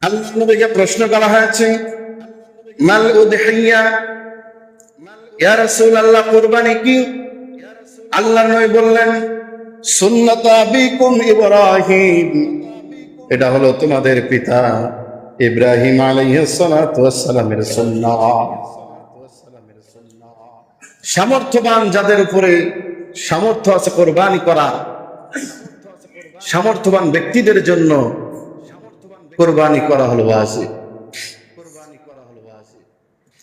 আল্লাহ নবীকে প্রশ্ন করা হয়েছে, মাল উদহিয়া, ইয়া রাসূলুল্লাহ, কুরবানি কি? আল্লাহ নবী বললেন, সুন্নাত আবিকুম ইব্রাহিম, এটা হলো তোমাদের পিতা ইব্রাহিম আলাইহিস সালাতু ওয়াস সালামের সুন্নাহ। সামর্থ্যবান যাদের উপরে সামর্থ্য আছে কোরবানি করা, সামর্থ্যবান ব্যক্তিদের জন্য কোরবানি করা হলো ওয়াজিব।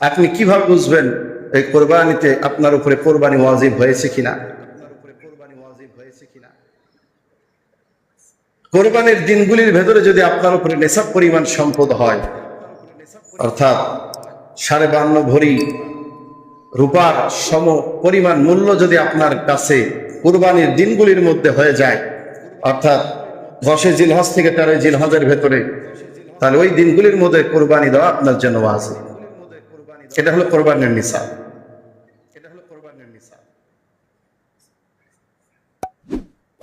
আপনি কিভাবে বুঝবেন এই কোরবানিতে আপনার উপরে কোরবানি ওয়াজিব হয়েছে কিনা? কোরবানির দিনগুলির ভেতরে যদি আপনার উপরে নেশাব পরিমাণ সম্পদ হয়, অর্থাৎ 52 ভরি রূপার সম পরিমাণ মূল্য যদি আপনার কাছে কোরবানির দিনগুলির মধ্যে হয়ে যায়, অর্থাৎ 10 জিলহজ থেকে 13 জিলহজের ভেতরে, তাহলে ওই দিনগুলির মধ্যে কোরবানি দেওয়া আপনার জন্য ওয়াজিব। এটা হলো কোরবানির নিসাব।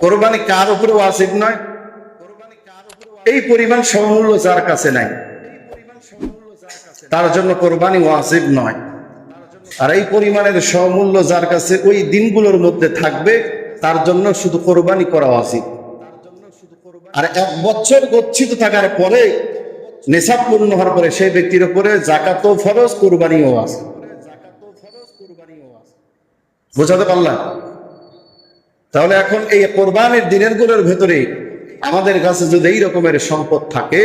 কোরবানি কার উপরে ওয়াজিব নয়? এই পরিমাণ সমমূল্য যার কাছে নাই তার জন্য কোরবানি ওয়াজিব নয়। আর এই পরিমাণের সমমূল্য যার কাছে ওই দিনগুলোর মধ্যে থাকবে তার জন্য শুধু কোরবানি করা ওয়াজিব। আর 1 বছর গচ্ছিত থাকার পরে নিসাব পূর্ণ হওয়ার পরে সেই ব্যক্তির উপরে যাকাতও ফরজ, কোরবানিও আছে। বুঝাতে পারলাম? তাহলে এখন এই কোরবানির দিনের ভেতরে আমাদের কাছে যদি এই রকমের সম্পদ থাকে,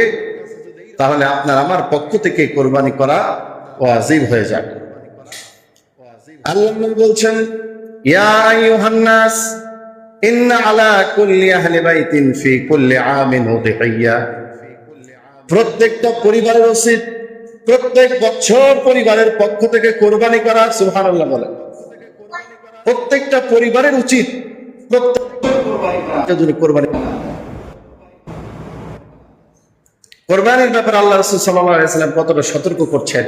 তাহলে আপনার আমার পক্ষ থেকে কোরবানি করা ওয়াজিব হয়ে যাবে। আল্লাহ বলছেন, ইয়া আইয়ুহান নাস ইন্না আলা কুল্লি আহলি বাইতিন ফি কুল্লি আমিন উযহিয়া, প্রত্যেকটা পরিবারের উচিত প্রত্যেক বছর পরিবারের পক্ষ থেকে কোরবানি করা। সুবহানাল্লাহ বলেন। প্রত্যেকটা পরিবারের উচিত কোরবানির ব্যাপারে আল্লাহ রাসূল সাল্লাল্লাহু আলাইহি ওয়াসাল্লাম কতটা সতর্ক করছেন।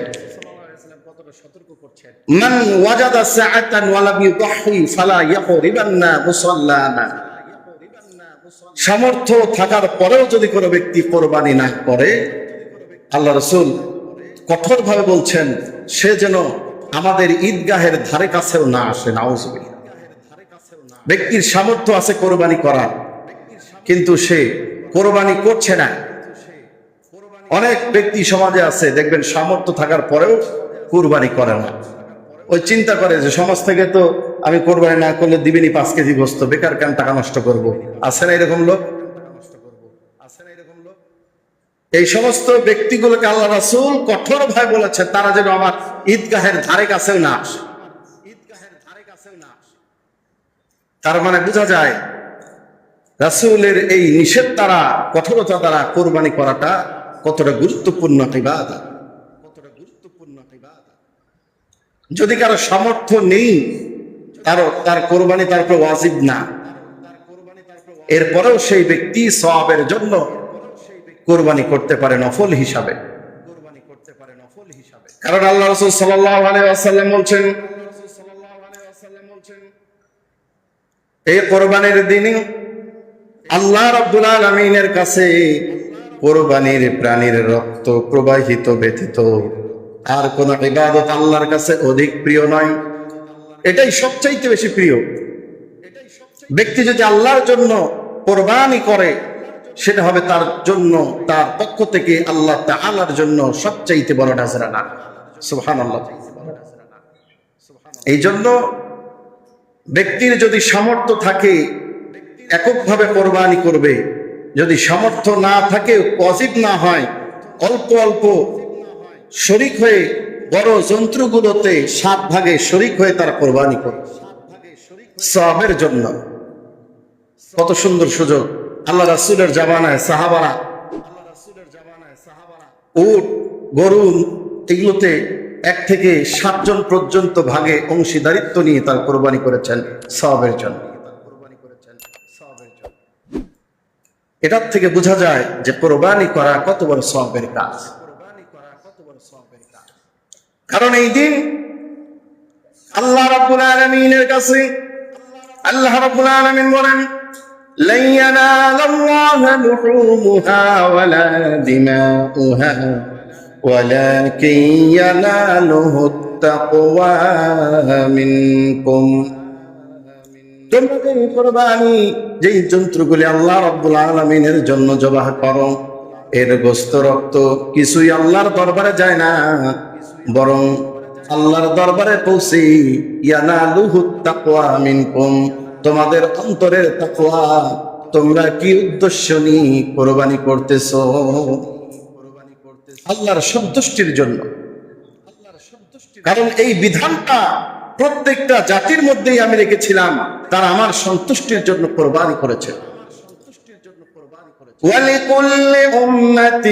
মান ওয়াজাদা সাআতান ওয়া লাম ইউদাহি ফালা ইয়াকরিবান্না মুসাল্লানা, সামর্থ্য থাকার পরেও যদি কোনো ব্যক্তি কোরবানি না করে, আল্লাহ রাসূল কঠোরভাবে বলছেন সে যেন আমাদের ঈদগাহের ধারে কাছেও না আসে। নাউযুবিল্লাহ। ব্যক্তির সামর্থ্য আছে কোরবানি করার, কিন্তু সে কোরবানি করছে না। অনেক ব্যক্তি সমাজে আছে, দেখবেন সামর্থ্য থাকার পরেও কোরবানি করে না। ওই চিন্তা করে যে সমাজ থেকে তো আমি কোরবানি না করলে দিবেনি 5 কেজি গোস্ত, বেকার কেন টাকা নষ্ট করব। আছে না এরকম লোক? এই সমস্ত ব্যক্তিগুলোকে আল্লাহ রাসূল কঠোরভাবে বলেছেন তারা যেন আমার ঈদগাহের ধারে কাছেও না আসে। তার মানে বোঝা যায় রাসূলের এই নিষেধ দ্বারা, কঠোরতা দ্বারা কোরবানি করাটা কতটা গুরুত্বপূর্ণ ইবাদত। যদি কারো সামর্থ্য নেই, তার কোরবানি তার উপর ওয়াজিব না, এরপরেও সেই ব্যক্তি সওয়াবের জন্য কোরবানি করতে পারে নফল হিসাবে। কারণ আল্লাহ রাসূল সাল্লাল্লাহু আলাইহি ওয়াসাল্লাম বলছেন, এই কোরবানির দিনে আল্লাহ রাব্বুল আলামিনের কাছে কোরবানির প্রাণীর রক্ত প্রবাহিত ব্যতীত আর কোন ইবাদত আল্লাহর কাছে অধিক প্রিয় নয়। এটাই সবচাইতে বেশি প্রিয়। ব্যক্তি যদি আল্লাহর জন্য কোরবানি করে, সেটা হবে তার জন্য, তার পক্ষ থেকে আল্লাহ তাআলার জন্য সবচাইতে বড় নাজরানা। সুবহানাল্লাহ। এই জন্য ব্যক্তির যদি সামর্থ্য থাকে এককভাবে কোরবানি করবে, যদি সামর্থ্য না থাকে, ওয়াজিব না হয়, অল্প অল্প শরীক হয়ে বড় যন্ত্রগুলোতে 7 ভাগে শরীক হয়ে তারা কোরবানি করবে সওয়াবের জন্য। কত সুন্দর সুযোগ! আল্লাহ রাসূলের জামানায় সাহাবারা উট, গরু এগুলোতে 1 থেকে 7 জন পর্যন্ত ভাগে অংশীদারিত্ব নিয়ে তার কোরবানি করেছেন সওয়াবের জন্য। এটার থেকে বোঝা যায় যে কোরবানি করা কত বড় সওয়াবের কাজ। কারণ এই দিন আল্লাহ রাব্বুল আলামিনের কাছে আল্লাহ রাব্বুল আলামিন বলেন, لن ينال الله لحومها ولا دماؤها ولكن يناله التقوى منكم। তোমাদের কুরবানি যেই যন্ত্রগুলি আল্লাহ রাব্বুল আলামিনের জন্য জবাহ করো, এর গোশত রক্ত কিছুই আল্লাহর দরবারে যায় না, বরং আল্লাহর দরবারে পৌঁছে ইয়ানালুহুত তাকওয়া মিনকুম, তোমাদের অন্তরের তাকওয়া। তোমরা কি উদ্দেশ্য নিয়ে কুরবানি করতেছো? আল্লাহর সন্তুষ্টির জন্য। কারণ এই বিধানটা প্রত্যেকটা জাতির মধ্যেই আমি রেখেছিলাম, তারা আমার সন্তুষ্টির জন্য কুরবানি করেছে। ولكل أمة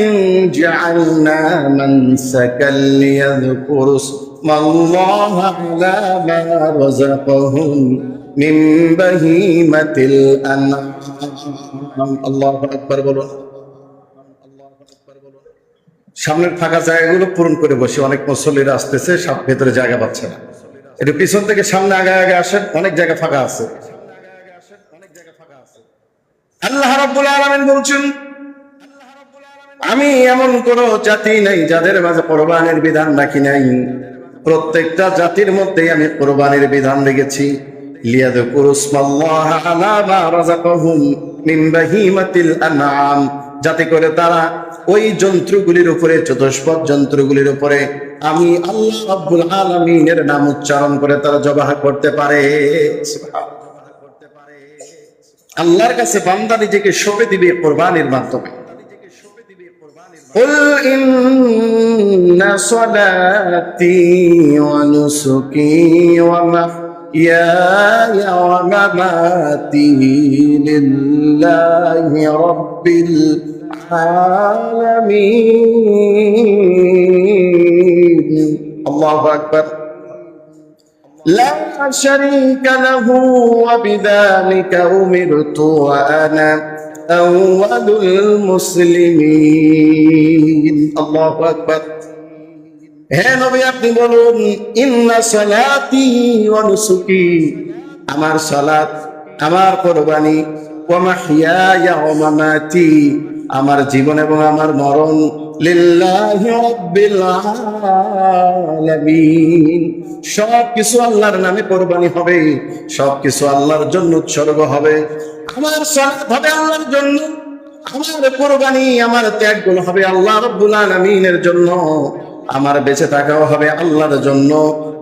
جعلنا منسكا ليذكروا اسم الله على ما رزقهم من بهيمة الأنعام। الله أكبر বলুন। সামনের ফাঁকা জায়গাগুলো পূরণ করে বসে, অনেক মুসল্লিরা আসতেছে, সব ভেতরে জায়গা পাচ্ছে না, একটু পিছন থেকে সামনে আগে আগে আসেন, অনেক জায়গা ফাঁকা আছে। আল্লাহ রাব্বুল আলামিন বলছেন, আমি এমন কোন জাতি নাই যাদের মাঝে কুরবানির বিধান রাখি নাই। প্রত্যেকটা জাতির মধ্যেই আমি কুরবানির বিধান রেখেছি। লিয়াযকুরু ইসমাল্লাহ আলা মা রাযাকাহুম মিন বাহিমাতিল আনআম, যাতে করে তারা ওই যন্ত্রগুলির উপরে, চতুষ্পদ যন্ত্রগুলির উপরে আমি আল্লাহ রাব্বুল আলামিনের নাম উচ্চারণ করে তারা জবাহ করতে পারে। আল্লাহর কাছে বান্দা নিজেকে সঁপে দিবে কুরবানির মাধ্যমে। قل إن صلاتي ونسكي ومحياي ومماتي لله رب العالمين الله أكبر لا شريك له وبذلك أمرت وأنا أول المسلمين الله أكبر। হে নবী, আপনি বলুন, ইন্না সালাতি ওয়া নুসুকি, আমার সালাত, আমার কুরবানি, ওয়া মাহইয়ায়া ওয়া মামাতি, আমার জীবন এবং আমার মরণ, লিল্লাহি রাব্বিল আলামিন, সবকিছু আল্লাহর নামে কুরবানি হবে, সবকিছু আল্লাহর জন্য উৎসর্গ হবে। আমার সালাত হবে আল্লাহর জন্য, আমার কুরবানি, আমার ত্যাগগুলো হবে আল্লাহ রাব্বুল আলামিনের জন্য, আমার বেঁচে থাকাও হবে আল্লাহর জন্য,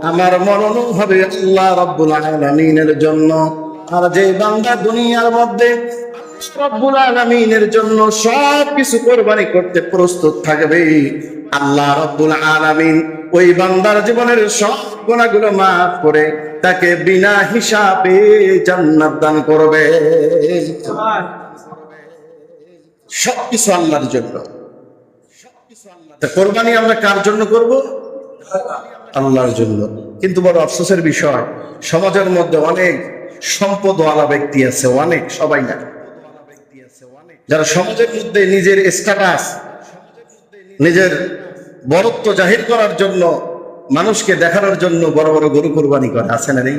আমার মরণও হবে আল্লাহ রাব্বুল আলামিনের জন্য। আর যে বান্দা দুনিয়ার মধ্যে রব্বুল আলামিনের জন্য সবকিছু কুরবানি করতে প্রস্তুত থাকবে, আল্লাহ রাব্বুল আলামিন ওই বান্দার জীবনের সব গুনাহগুলো মাফ করে তাকে বিনা হিসাবে জান্নাত দান করবে। সবকিছু আল্লাহর জন্য। কোরবানি আমরা কার জন্য করব? আল্লাহর জন্য। কিন্তু বড় আফসোসের বিষয়, সমাজের মধ্যে অনেক সম্পদওয়ালা ব্যক্তি আছে, অনেক, সবাই না, যারা সমাজের মধ্যে নিজের স্ট্যাটাস, নিজের বড়ত্ব জাহির করার জন্য, মানুষকে দেখানোর জন্য বড় বড় গরু কুরবানি করে, আছে না নেই?